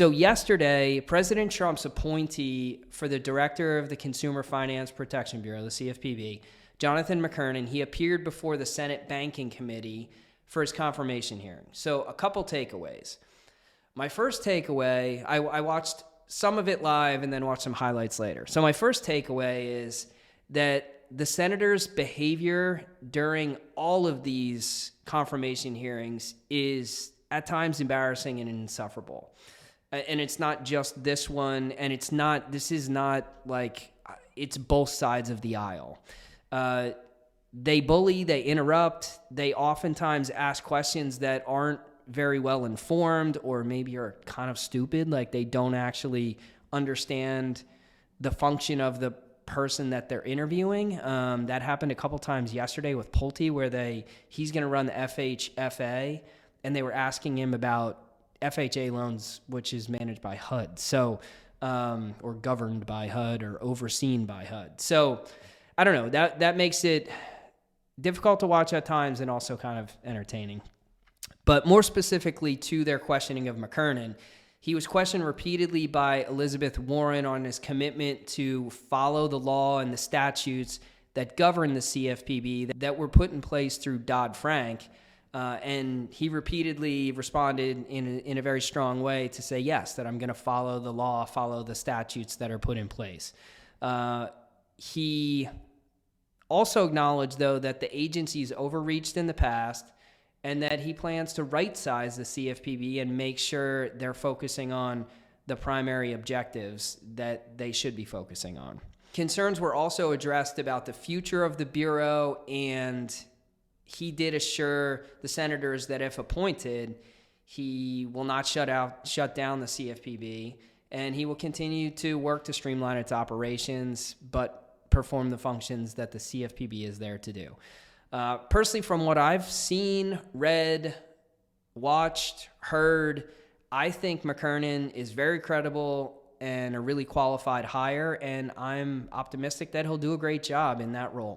So yesterday, President Trump's appointee for the director of the Consumer Finance Protection Bureau, the CFPB, Jonathan McKernan, he appeared before the Senate Banking Committee for his confirmation hearing. So a couple takeaways. My first takeaway, I watched some of it live and then watched some highlights later. So my first takeaway is that the senator's behavior during all of these confirmation hearings is at times embarrassing and insufferable. And it's not just this one, and this is not like, it's both sides of the aisle. They bully, they interrupt, they oftentimes ask questions that aren't very well informed or maybe are kind of stupid, like they don't actually understand the function of the person that they're interviewing. That happened a couple times yesterday with Pulte, where he's going to run the FHFA, and they were asking him about FHA loans, which is managed by HUD, or governed by HUD or overseen by HUD. So I don't know, that makes it difficult to watch at times and also kind of entertaining. But more specifically to their questioning of McKernan, he was questioned repeatedly by Elizabeth Warren on his commitment to follow the law and the statutes that govern the CFPB that were put in place through Dodd-Frank. And he repeatedly responded in a very strong way to say, yes, that I'm going to follow the law, follow the statutes that are put in place. He also acknowledged, though, that the agency's overreached in the past and that he plans to right-size the CFPB and make sure they're focusing on the primary objectives that they should be focusing on. Concerns were also addressed about the future of the Bureau, and he did assure the senators that if appointed, he will not shut down the CFPB, and he will continue to work to streamline its operations, but perform the functions that the CFPB is there to do. Personally, from what I've seen, read, watched, heard, I think McKernan is very credible and a really qualified hire, and I'm optimistic that he'll do a great job in that role.